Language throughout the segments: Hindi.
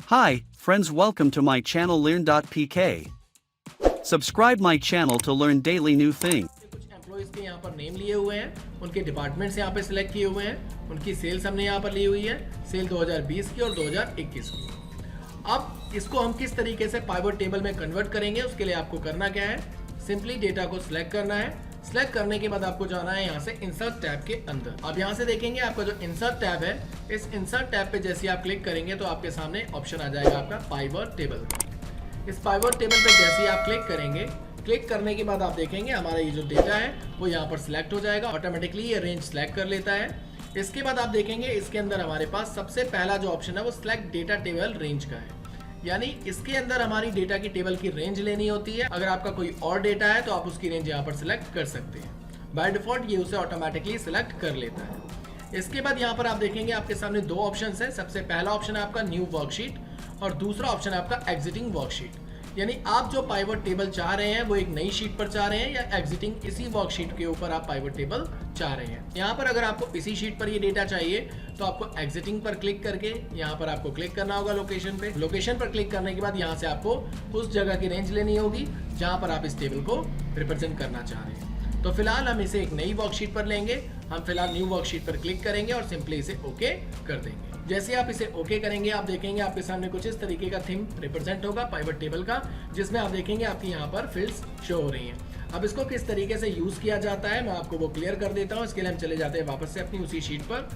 Hi, friends, welcome to my channel learn.pk. Subscribe my channel to learn daily new things. कुछ एम्प्लॉइज के यहाँ पर नेम लिए हुए हैं, उनके डिपार्टमेंट्स यहाँ पे सिलेक्ट किए हुए हैं, उनकी सेल्स हमने यहाँ पर ली हुई है, सेल 2020 की और 2021 की। अब इसको हम किस तरीके से पाइवट टेबल में कन्वर्ट करेंगे, उसके लिए आपको करना क्या है, सिंपली डेटा को सिलेक्ट करना है। सिलेक्ट करने के बाद आपको जाना है यहाँ से इंसर्ट टैब के अंदर। अब यहाँ से देखेंगे आपका जो इंसर्ट टैब है, इस इंसर्ट टैब पे जैसे आप क्लिक करेंगे तो आपके सामने ऑप्शन आ जाएगा आपका पाइवट टेबल। इस पाइवट टेबल पे जैसे ही आप क्लिक करेंगे, क्लिक करने के बाद आप देखेंगे हमारा ये जो डेटा है वो यहाँ पर सिलेक्ट हो जाएगा, ऑटोमेटिकली ये रेंज सिलेक्ट कर लेता है। इसके बाद आप देखेंगे इसके अंदर हमारे पास सबसे पहला जो ऑप्शन है वो सिलेक्ट डेटा टेबल रेंज का है, यानी इसके अंदर हमारी डेटा की टेबल की रेंज लेनी होती है। अगर आपका कोई और डेटा है तो आप उसकी रेंज यहाँ पर सिलेक्ट कर सकते हैं। बाय डिफॉल्ट ये उसे ऑटोमेटिकली सिलेक्ट कर लेता है। इसके बाद यहाँ पर आप देखेंगे आपके सामने दो ऑप्शन है। सबसे पहला ऑप्शन है आपका न्यू वर्कशीट और दूसरा ऑप्शन है आपका एग्जिटिंग वर्कशीट, यानी आप जो पाइवट टेबल चाह रहे हैं वो एक नई शीट पर चाह रहे हैं या एग्जिटिंग इसी वर्कशीट के ऊपर आप पाइवट टेबल चाह रहे हैं। यहाँ पर अगर आपको इसी शीट पर ये डेटा चाहिए तो आपको एग्जिटिंग पर क्लिक करके यहाँ पर आपको क्लिक करना होगा लोकेशन पे। लोकेशन पर क्लिक करने के बाद यहाँ से आपको उस जगह की रेंज लेनी होगी जहाँ पर आप इस टेबल को रिप्रेजेंट करना चाह रहे हैं। तो फिलहाल हम इसे एक नई वर्कशीट पर लेंगे। हम फिलहाल न्यू वर्कशीट पर क्लिक करेंगे और सिंपली इसे ओके कर देंगे। जैसे आप इसे ओके करेंगे आप देखेंगे आपके सामने कुछ इस तरीके का थीम रिप्रेजेंट होगा पाइवट टेबल का, जिसमें आप देखेंगे आपकी यहाँ पर फील्ड्स शो हो रही हैं। अब इसको किस तरीके से यूज किया जाता है मैं आपको वो क्लियर कर देता हूँ। इसके लिए हम चले जाते हैं वापस से अपनी उसी शीट पर।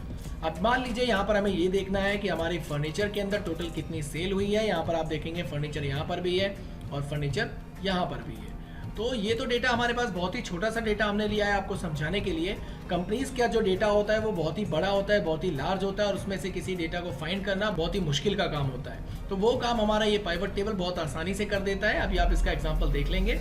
अब मान लीजिए यहाँ पर हमें ये देखना है कि हमारी फर्नीचर के अंदर टोटल कितनी सेल हुई है। यहाँ पर आप देखेंगे फर्नीचर यहाँ पर भी है और फर्नीचर यहाँ पर भी है। तो ये तो डेटा हमारे पास बहुत ही छोटा सा डेटा हमने लिया है आपको समझाने के लिए। कंपनीज का जो डेटा होता है वो बहुत ही बड़ा होता है, बहुत ही लार्ज होता है और उसमें से किसी डेटा को फाइंड करना बहुत ही मुश्किल का काम होता है। तो वो काम हमारा ये पाइवट टेबल बहुत आसानी से कर देता है। अभी आप इसका एग्जाम्पल देख लेंगे।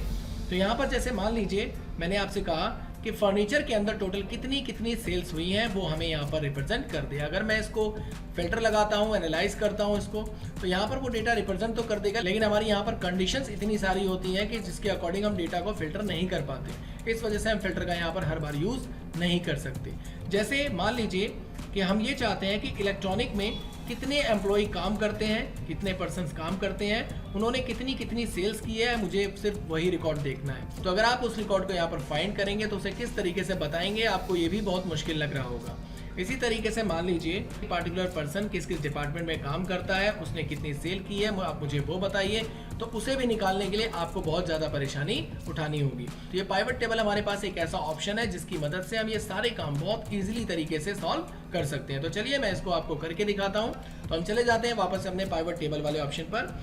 तो यहाँ पर जैसे मान लीजिए मैंने आपसे कहा कि फर्नीचर के अंदर टोटल कितनी कितनी सेल्स हुई हैं वो हमें यहाँ पर रिप्रेजेंट कर दे। अगर मैं इसको फिल्टर लगाता हूँ, एनालाइज करता हूँ इसको, तो यहाँ पर वो डेटा रिप्रेजेंट तो कर देगा, लेकिन हमारी यहाँ पर कंडीशंस इतनी सारी होती हैं कि जिसके अकॉर्डिंग हम डेटा को फिल्टर नहीं कर पाते। इस वजह से हम फिल्टर का यहाँ पर हर बार यूज नहीं कर सकते। जैसे मान लीजिए कि हम ये चाहते हैं कि इलेक्ट्रॉनिक में कितने एम्प्लॉय काम करते हैं, कितने पर्सन्स काम करते हैं, उन्होंने कितनी कितनी सेल्स की है, मुझे सिर्फ वही रिकॉर्ड देखना है। तो अगर आप उस रिकॉर्ड को यहाँ पर फाइंड करेंगे तो उसे किस तरीके से बताएंगे आपको ये भी बहुत मुश्किल लग रहा होगा। इसी तरीके से मान लीजिए पार्टिकुलर पर्सन किस किस डिपार्टमेंट में काम करता है, उसने कितनी सेल की है आप मुझे वो बताइए, तो उसे भी निकालने के लिए आपको बहुत ज़्यादा परेशानी उठानी होगी। तो ये पाइवट टेबल हमारे पास एक ऐसा ऑप्शन है जिसकी मदद से हम ये सारे काम बहुत ईजिली तरीके से सॉल्व कर सकते हैं। तो चलिए मैं इसको आपको करके दिखाता हूँ। तो हम चले जाते हैं वापस अपने पाइवट टेबल वाले ऑप्शन पर।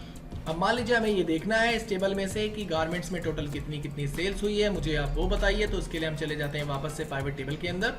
अब मान लीजिए हमें ये देखना है इस टेबल में से कि गारमेंट्स में टोटल कितनी कितनी सेल्स हुई है, मुझे आप वो बताइए। तो उसके लिए हम चले जाते हैं वापस से पाइवट टेबल के अंदर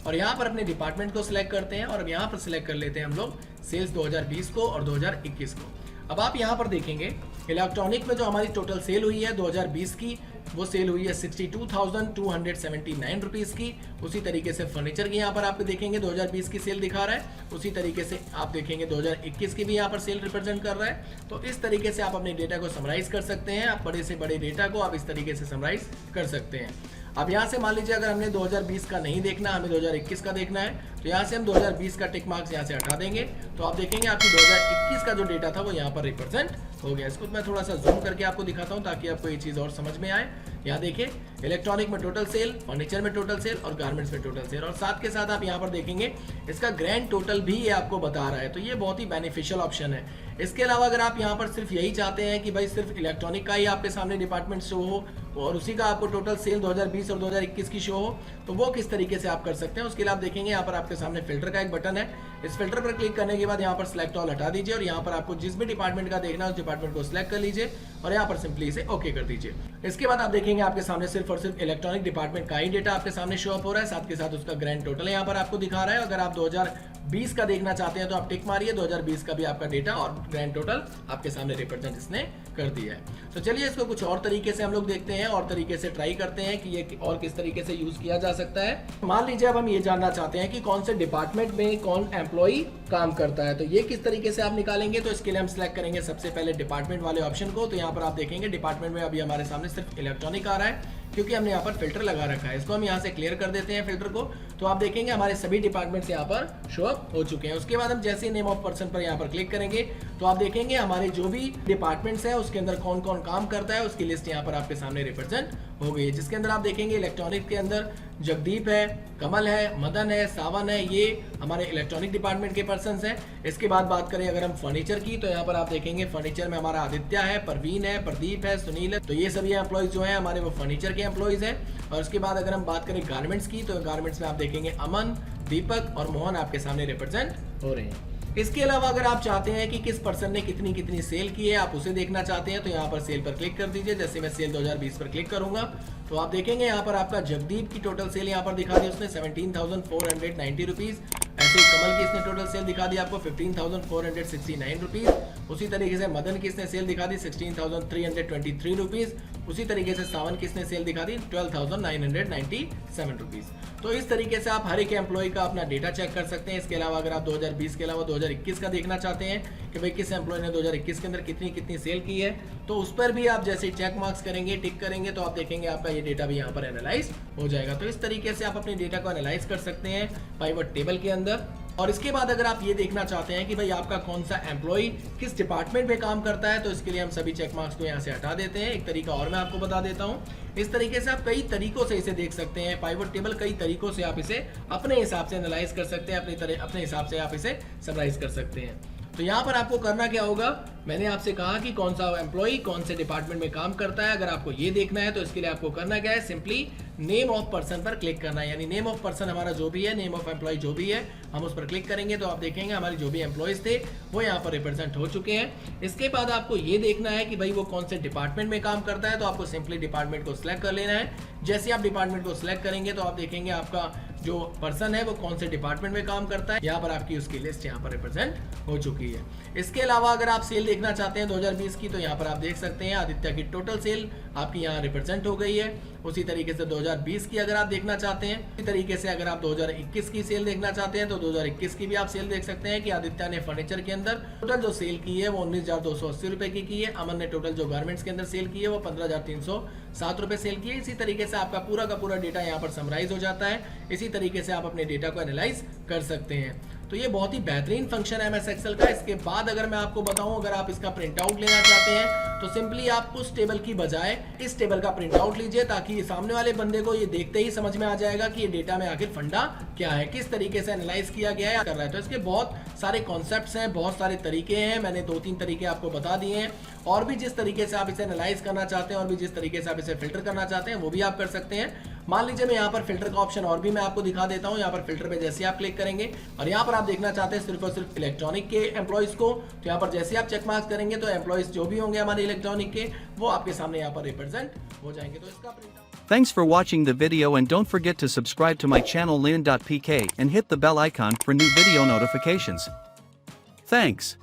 और यहाँ पर अपने डिपार्टमेंट को सिलेक्ट करते हैं और अब यहाँ पर सिलेक्ट कर लेते हैं हम लोग सेल्स 2020 को और 2021 को। अब आप यहाँ पर देखेंगे इलेक्ट्रॉनिक में जो हमारी टोटल सेल हुई है 2020 की वो सेल हुई है 62,279 रुपीज़ की। उसी तरीके से फर्नीचर की यहाँ पर आप देखेंगे 2020 की सेल दिखा रहा है। उसी तरीके से आप देखेंगे 2021 की भी यहाँ पर सेल रिप्रेजेंट कर रहा है। तो इस तरीके से आप अपने डेटा को समराइज कर सकते हैं। आप बड़े से बड़े डेटा को आप इस तरीके से समराइज कर सकते हैं। अब यहाँ से मान लीजिए अगर हमने 2020 का नहीं देखना, हमें 2021 का देखना है, तो यहाँ से हम 2020 का टिक मार्क्स यहाँ से हटा देंगे। तो आप देखेंगे आपकी 2021 का जो डेटा था वो यहाँ पर रिप्रेजेंट हो गया। इसको मैं थोड़ा सा जूम करके आपको दिखाता हूँ ताकि आपको ये चीज़ और समझ में आए। यहाँ देखिए इलेक्ट्रॉनिक में टोटल सेल, फर्नीचर में टोटल सेल और गारमेंट्स में टोटल सेल, और साथ के साथ आप यहाँ पर देखेंगे इसका ग्रैंड टोटल भी ये आपको बता रहा है। तो ये बहुत ही बेनिफिशियल ऑप्शन है। इसके अलावा अगर आप यहाँ पर सिर्फ यही चाहते हैं कि भाई सिर्फ इलेक्ट्रॉनिक का ही आपके सामने डिपार्टमेंट शो हो और उसी का आपको टोटल सेल 2020 और 2021 की शो हो, तो वो किस तरीके से आप कर सकते हैं उसके लिए आप देखेंगे यहाँ पर आपके सामने फिल्टर का एक बटन है। इस फिल्टर पर क्लिक करने के बाद यहाँ पर सिलेक्ट ऑल हटा दीजिए और यहाँ पर आपको जिस भी डिपार्टमेंट का देखना है उस डिपार्टमेंट को सिलेक्ट कर लीजिए और यहाँ पर सिंपली इसे ओके कर दीजिए। इसके बाद आप देखेंगे आपके सामने सिर्फ और सिर्फ इलेक्ट्रॉनिक डिपार्टमेंट का ही डेटा आपके सामने शो अप हो रहा है, साथ के साथ उसका ग्रैंड टोटल यहाँ पर आपको दिखा रहा है। अगर आप 2020 का देखना चाहते हैं तो आप टिक मारिए, 2020 का भी आपका डेटा और ग्रैंड टोटल आपके सामने रिप्रेजेंट इसने कर दिया है। तो चलिए इसको कुछ और तरीके से हम लोग देखते हैं और तरीके से ट्राई करते हैं कि ये और किस तरीके से यूज किया जा सकता है। मान लीजिए अब हम ये जानना चाहते हैं कि कौन से डिपार्टमेंट में कौन एम्प्लॉय काम करता है, तो ये किस तरीके से आप निकालेंगे। तो इसके लिए हम सिलेक्ट करेंगे सबसे पहले डिपार्टमेंट वाले ऑप्शन को। तो यहाँ पर आप देखेंगे डिपार्टमेंट में अभी हमारे सामने सिर्फ इलेक्ट्रॉनिक आ रहा है। क्योंकि हमने यहाँ पर फिल्टर लगा रखा है। इसको हम यहाँ से क्लियर कर देते हैं फिल्टर को, तो आप देखेंगे हमारे सभी डिपार्टमेंट्स यहाँ पर शो अप हो चुके हैं। उसके बाद हम जैसे ही नेम ऑफ पर्सन पर यहाँ पर क्लिक करेंगे तो आप देखेंगे हमारे जो भी डिपार्टमेंट्स हैं उसके अंदर कौन कौन काम करता है उसकी लिस्ट यहाँ पर आपके सामने रिप्रेजेंट हो गई है, जिसके अंदर आप देखेंगे इलेक्ट्रॉनिक के अंदर जगदीप है, कमल है, मदन है, सावन है, ये हमारे इलेक्ट्रॉनिक डिपार्टमेंट के पर्सन्स हैं। इसके बाद बात करें अगर हम फर्नीचर की तो यहाँ पर आप देखेंगे फर्नीचर में हमारा आदित्य है, परवीन है, प्रदीप है, सुनील है, तो ये सभी एम्प्लॉइज जो है हमारे वो फर्नीचर के एम्प्लॉइज हैं। और उसके बाद अगर हम बात करें गारमेंट्स की तो गारमेंट्स में आप देखेंगे अमन, दीपक और मोहन आपके सामने रिप्रेजेंट हो रहे हैं। इसके अलावा अगर आप चाहते हैं कि किस पर्सन ने कितनी कितनी सेल की है, आप उसे देखना चाहते हैं तो यहाँ पर सेल पर क्लिक कर दीजिए। जैसे मैं सेल 2020 पर क्लिक करूंगा तो आप देखेंगे यहाँ पर आपका जगदीप की टोटल सेल यहाँ पर दिखा दी उसने 17,490 रुपीज। ऐसे ही कमल की इसने टोटल सेल दिखा दी आपको 15,469 रुपीज। उसी तरीके से मदन की इसने सेल दिखा दी 16,323 रुपीज। उसी तरीके से सावन की इसने सेल दिखा दी 12,997 रुपीज। तो इस तरीके से आप हर एक एम्प्लॉय का अपना डेटा चेक कर सकते हैं। इसके अलावा अगर आप 2020 के अलावा 2021 का देखना चाहते हैं कि भाई किस एम्प्लॉय ने 2021 के अंदर कितनी कितनी सेल की है, तो उस पर भी आप जैसे चेक मार्क्स करेंगे, टिक करेंगे, तो आप देखेंगे आपका ये डेटा भी यहाँ पर एनालाइज हो जाएगा। तो इस तरीके से आप अपने डेटा को एनालाइज कर सकते हैं पाइवट टेबल के अंदर। और इसके बाद अगर आप ये देखना चाहते हैं कि भाई आपका कौन सा एम्प्लॉय किस डिपार्टमेंट में काम करता है, तो इसके लिए हम सभी चेक मार्क्स को यहाँ से हटा देते हैं। एक तरीका और मैं आपको बता देता हूँ। इस तरीके से आप कई तरीकों से इसे देख सकते हैं। पाइवट टेबल कई तरीकों से आप इसे अपने हिसाब से एनालाइज कर सकते हैं, अपने हिसाब से आप इसे समराइज कर सकते हैं। तो यहाँ पर आपको करना क्या होगा, मैंने आपसे कहा कि कौन सा एम्प्लॉय कौन से डिपार्टमेंट में काम करता है। अगर आपको ये देखना है तो इसके लिए आपको करना क्या है, सिंपली नेम ऑफ पर्सन पर क्लिक करना है। यानी नेम ऑफ पर्सन हमारा जो भी है, नेम ऑफ एम्प्लॉय जो भी है, हम उस पर क्लिक करेंगे तो आप देखेंगे हमारे जो भी एम्प्लॉयज थे वो यहाँ पर रिप्रेजेंट हो चुके हैं। इसके बाद आपको ये देखना है कि भाई वो कौन से डिपार्टमेंट में काम करता है, तो आपको सिंपली डिपार्टमेंट को सिलेक्ट कर लेना है। जैसे आप डिपार्टमेंट को सिलेक्ट करेंगे तो आप देखेंगे आपका जो पर्सन है वो कौन से डिपार्टमेंट में काम करता है, यहाँ पर आपकी उसकी लिस्ट यहाँ पर रिप्रेजेंट हो चुकी है। इसके अलावा अगर आप सेल देखना चाहते हैं 2020 की, तो यहाँ पर आप देख सकते हैं आदित्य की टोटल सेल आपकी यहाँ रिप्रेजेंट हो गई है। उसी तरीके से 2020 की अगर आप देखना चाहते हैं, इसी तरीके से अगर आप 2021 की सेल देखना चाहते हैं तो 2021 की भी आप सेल देख सकते हैं कि आदित्य ने फर्नीचर के अंदर टोटल जो सेल की है वो 19,280 रुपए की है। अमन ने टोटल जो गारमेंट्स के अंदर सेल की है वो 15,307 रुपए सेल की है। इसी तरीके से आपका पूरा का पूरा डेटा यहाँ पर समराइज हो जाता है। इसी तरीके से आप अपने डेटा को एनालाइज कर सकते हैं। तो ये बहुत ही बेहतरीन फंक्शन है MS एक्सेल का। इसके बाद अगर मैं आपको बताऊं, अगर आप इसका प्रिंट आउट लेना चाहते हैं तो सिंपली आप उस टेबल की बजाय इस टेबल का प्रिंट आउट लीजिए, ताकि सामने वाले बंदे को ये देखते ही समझ में आ जाएगा कि ये डेटा में आखिर फंडा क्या है, किस तरीके से एनालाइज किया गया है, कर रहा है। तो इसके बहुत सारे कॉन्सेप्ट्स हैं, बहुत सारे तरीके हैं। मैंने 2-3 तरीके आपको बता दिए हैं। और भी जिस तरीके से आप इसे एनालाइज करना चाहते हैं और भी जिस तरीके से आप इसे फिल्टर करना चाहते हैं वो भी आप कर सकते हैं। मान लीजिए मैं यहाँ पर फिल्टर का ऑप्शन और भी मैं आपको दिखा देता हूँ। यहाँ पर फिल्टर पे जैसे आप क्लिक करेंगे और यहाँ पर आप देखना चाहते हैं सिर्फ और सिर्फ इलेक्ट्रॉनिक के एम्प्लॉइज को, तो यहाँ पर जैसे आप चेक मार्क्स करेंगे तो एम्प्लॉइज जो भी होंगे हमारे इलेक्ट्रॉनिक के वो आपके सामने यहाँ पर रिप्रेजेंट हो जाएंगे। तो इसका Thanks for watching the video and don't forget to subscribe to my channel learn.pk and hit the bell icon for new video notifications. Thanks.